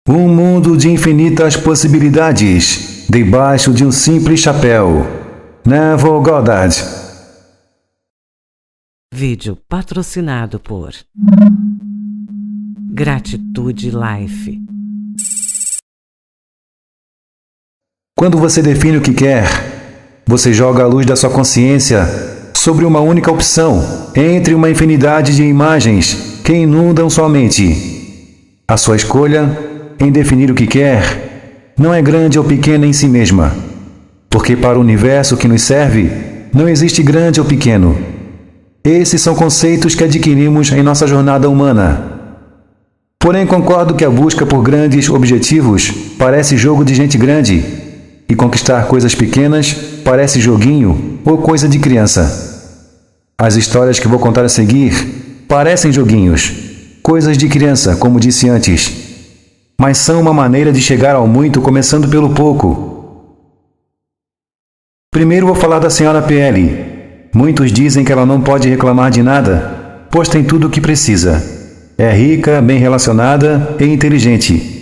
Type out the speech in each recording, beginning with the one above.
Um mundo de infinitas possibilidades, debaixo de um simples chapéu. Neville Goddard. Vídeo patrocinado por Gratitude Life. Quando você define o que quer, você joga a luz da sua consciência sobre uma única opção, entre uma infinidade de imagens que inundam sua mente. A sua escolha em definir o que quer não é grande ou pequena em si mesma, porque para o universo que nos serve não existe grande ou pequeno. Esses são conceitos que adquirimos em nossa jornada humana. Porém, concordo que a busca por grandes objetivos parece jogo de gente grande, e conquistar coisas pequenas parece joguinho ou coisa de criança. As histórias que vou contar a seguir parecem joguinhos, coisas de criança, como disse antes, mas são uma maneira de chegar ao muito começando pelo pouco. Primeiro vou falar da Sra. PL. Muitos dizem que ela não pode reclamar de nada, pois tem tudo o que precisa. É rica, bem relacionada e inteligente.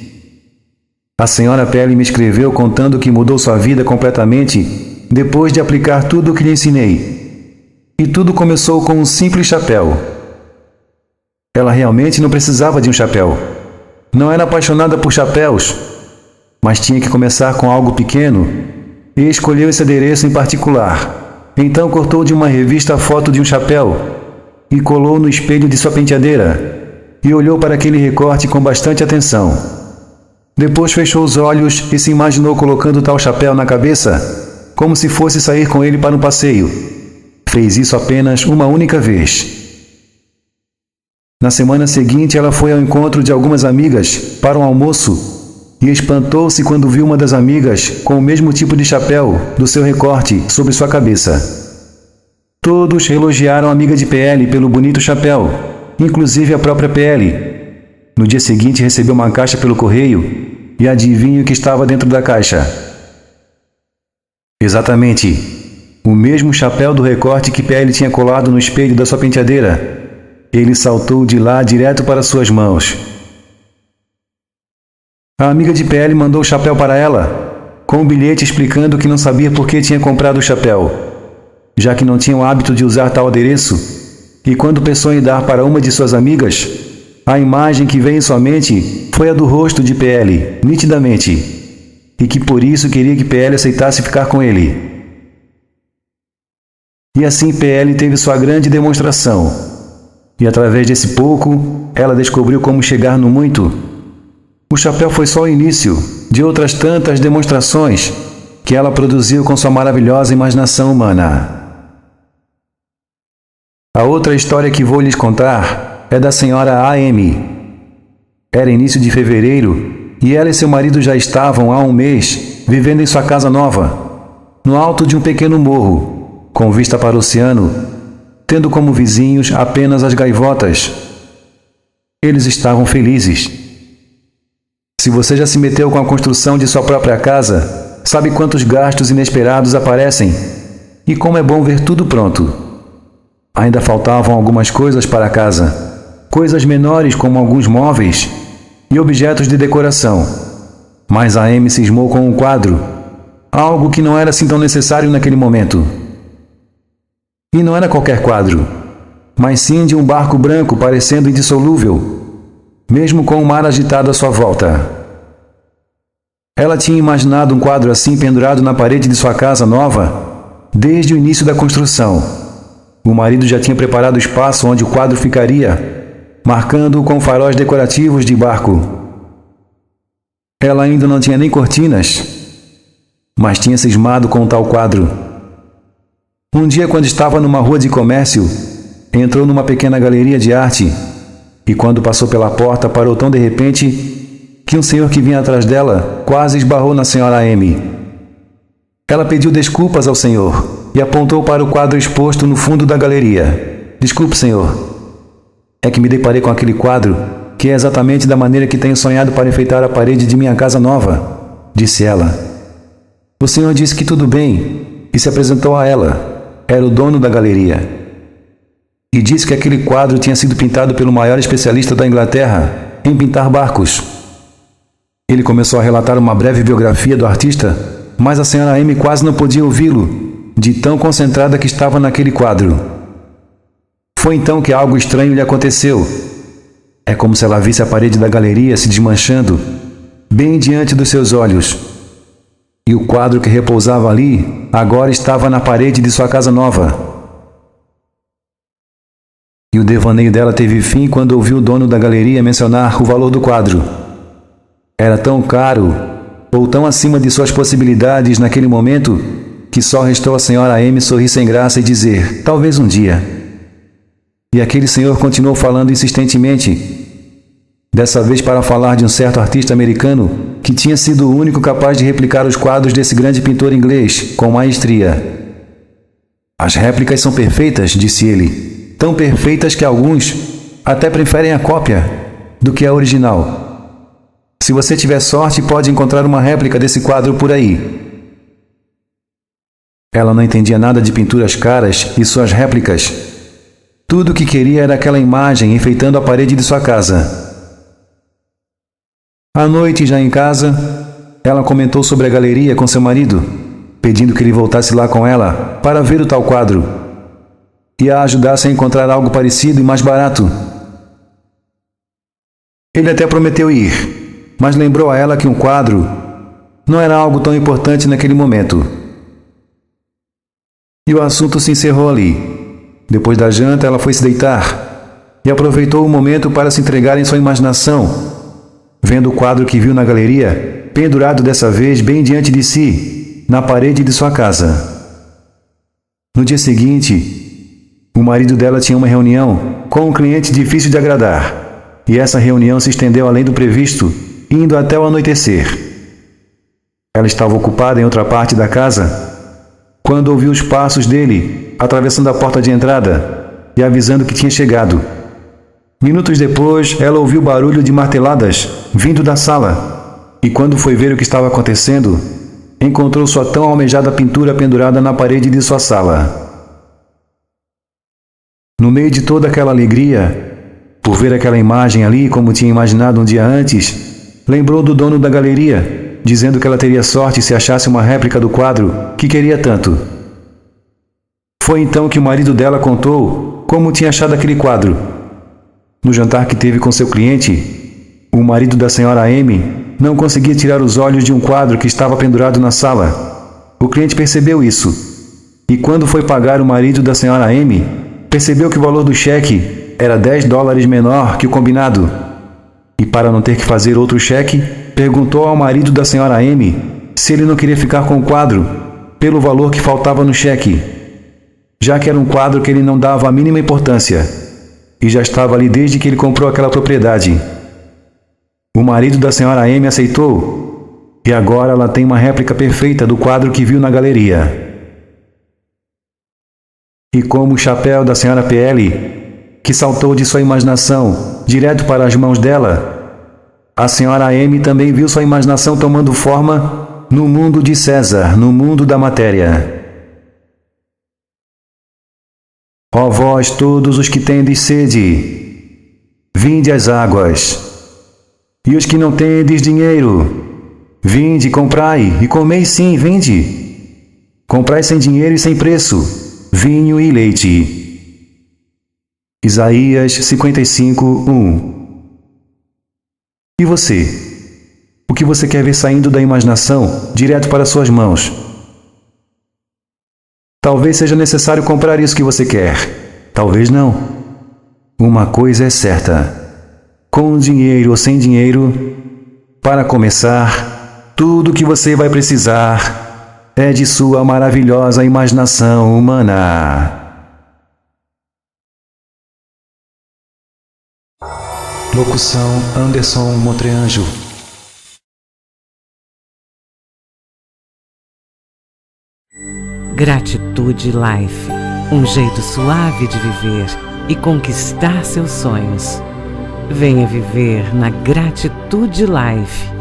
A Sra. PL me escreveu contando que mudou sua vida completamente depois de aplicar tudo o que lhe ensinei. E tudo começou com um simples chapéu. Ela realmente não precisava de um chapéu. Não era apaixonada por chapéus, mas tinha que começar com algo pequeno e escolheu esse adereço em particular. Então cortou de uma revista a foto de um chapéu e colou no espelho de sua penteadeira e olhou para aquele recorte com bastante atenção. Depois fechou os olhos e se imaginou colocando tal chapéu na cabeça como se fosse sair com ele para um passeio. Fez isso apenas uma única vez. Na semana seguinte, ela foi ao encontro de algumas amigas para um almoço e espantou-se quando viu uma das amigas com o mesmo tipo de chapéu do seu recorte sobre sua cabeça. Todos elogiaram a amiga de PL pelo bonito chapéu, inclusive a própria PL. No dia seguinte, recebeu uma caixa pelo correio e adivinhe o que estava dentro da caixa. Exatamente, o mesmo chapéu do recorte que PL tinha colado no espelho da sua penteadeira. Ele saltou de lá direto para suas mãos. A amiga de PL mandou o chapéu para ela, com um bilhete explicando que não sabia por que tinha comprado o chapéu, já que não tinha o hábito de usar tal adereço, e quando pensou em dar para uma de suas amigas, a imagem que veio em sua mente foi a do rosto de PL, nitidamente, e que por isso queria que PL aceitasse ficar com ele. E assim PL teve sua grande demonstração. E através desse pouco, ela descobriu como chegar no muito. O chapéu foi só o início de outras tantas demonstrações que ela produziu com sua maravilhosa imaginação humana. A outra história que vou lhes contar é da senhora AM. Era início de fevereiro e ela e seu marido já estavam há um mês vivendo em sua casa nova, no alto de um pequeno morro, com vista para o oceano, tendo como vizinhos apenas as gaivotas. Eles estavam felizes. Se você já se meteu com a construção de sua própria casa, sabe quantos gastos inesperados aparecem e como é bom ver tudo pronto. Ainda faltavam algumas coisas para a casa, coisas menores como alguns móveis e objetos de decoração. Mas a Amy cismou com um quadro, algo que não era assim tão necessário naquele momento. E não era qualquer quadro, mas sim de um barco branco parecendo indissolúvel, mesmo com o mar agitado à sua volta. Ela tinha imaginado um quadro assim pendurado na parede de sua casa nova, desde o início da construção. O marido já tinha preparado o espaço onde o quadro ficaria, marcando-o com faróis decorativos de barco. Ela ainda não tinha nem cortinas, mas tinha cismado com tal quadro. Um dia, quando estava numa rua de comércio, entrou numa pequena galeria de arte e quando passou pela porta, parou tão de repente que um senhor que vinha atrás dela quase esbarrou na senhora Amy. Ela pediu desculpas ao senhor e apontou para o quadro exposto no fundo da galeria. Desculpe, senhor. É que me deparei com aquele quadro que é exatamente da maneira que tenho sonhado para enfeitar a parede de minha casa nova, disse ela. O senhor disse que tudo bem e se apresentou a ela. Era o dono da galeria. E disse que aquele quadro tinha sido pintado pelo maior especialista da Inglaterra em pintar barcos. Ele começou a relatar uma breve biografia do artista, mas a senhora Amy quase não podia ouvi-lo, de tão concentrada que estava naquele quadro. Foi então que algo estranho lhe aconteceu. É como se ela visse a parede da galeria se desmanchando, bem diante dos seus olhos. E o quadro que repousava ali, agora estava na parede de sua casa nova. E o devaneio dela teve fim quando ouviu o dono da galeria mencionar o valor do quadro. Era tão caro, ou tão acima de suas possibilidades naquele momento, que só restou à senhora Amy sorrir sem graça e dizer, talvez um dia. E aquele senhor continuou falando insistentemente, dessa vez para falar de um certo artista americano que tinha sido o único capaz de replicar os quadros desse grande pintor inglês com maestria. As réplicas são perfeitas, disse ele, tão perfeitas que alguns até preferem a cópia do que a original. Se você tiver sorte, pode encontrar uma réplica desse quadro por aí. Ela não entendia nada de pinturas caras e suas réplicas. Tudo o que queria era aquela imagem enfeitando a parede de sua casa. À noite, já em casa, ela comentou sobre a galeria com seu marido, pedindo que ele voltasse lá com ela para ver o tal quadro e a ajudasse a encontrar algo parecido e mais barato. Ele até prometeu ir, mas lembrou a ela que um quadro não era algo tão importante naquele momento. E o assunto se encerrou ali. Depois da janta, ela foi se deitar e aproveitou o momento para se entregar em sua imaginação, vendo o quadro que viu na galeria, pendurado dessa vez bem diante de si, na parede de sua casa. No dia seguinte, o marido dela tinha uma reunião com um cliente difícil de agradar, e essa reunião se estendeu além do previsto, indo até o anoitecer. Ela estava ocupada em outra parte da casa, quando ouviu os passos dele atravessando a porta de entrada e avisando que tinha chegado. Minutos depois, ela ouviu barulho de marteladas vindo da sala, e quando foi ver o que estava acontecendo, encontrou sua tão almejada pintura pendurada na parede de sua sala. No meio de toda aquela alegria, por ver aquela imagem ali como tinha imaginado um dia antes, lembrou do dono da galeria, dizendo que ela teria sorte se achasse uma réplica do quadro que queria tanto. Foi então que o marido dela contou como tinha achado aquele quadro. No jantar que teve com seu cliente, o marido da senhora Amy não conseguia tirar os olhos de um quadro que estava pendurado na sala. O cliente percebeu isso, e quando foi pagar o marido da senhora Amy, percebeu que o valor do cheque era $10 menor que o combinado. E para não ter que fazer outro cheque, perguntou ao marido da senhora Amy se ele não queria ficar com o quadro pelo valor que faltava no cheque, já que era um quadro que ele não dava a mínima importância e já estava ali desde que ele comprou aquela propriedade. O marido da senhora Amy aceitou e agora ela tem uma réplica perfeita do quadro que viu na galeria. E como o chapéu da senhora PL, que saltou de sua imaginação direto para as mãos dela, a senhora Amy também viu sua imaginação tomando forma no mundo de César, no mundo da matéria. Ó vós todos os que tendes sede, vinde às águas. E os que não tendes dinheiro, vinde, comprai, e comei sim, vinde. Comprai sem dinheiro e sem preço vinho e leite. Isaías 55:1. E você? O que você quer ver saindo da imaginação direto para suas mãos? Talvez seja necessário comprar isso que você quer. Talvez não. Uma coisa é certa. Com dinheiro ou sem dinheiro, para começar, tudo o que você vai precisar é de sua maravilhosa imaginação humana. Locução Anderson Montreanjo. Gratitude Life. Um jeito suave de viver e conquistar seus sonhos. Venha viver na Gratitude Life.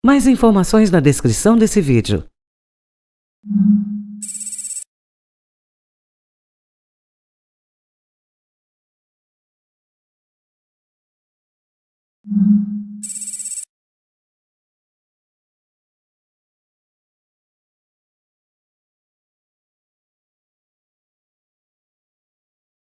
Mais informações na descrição desse vídeo. Hum.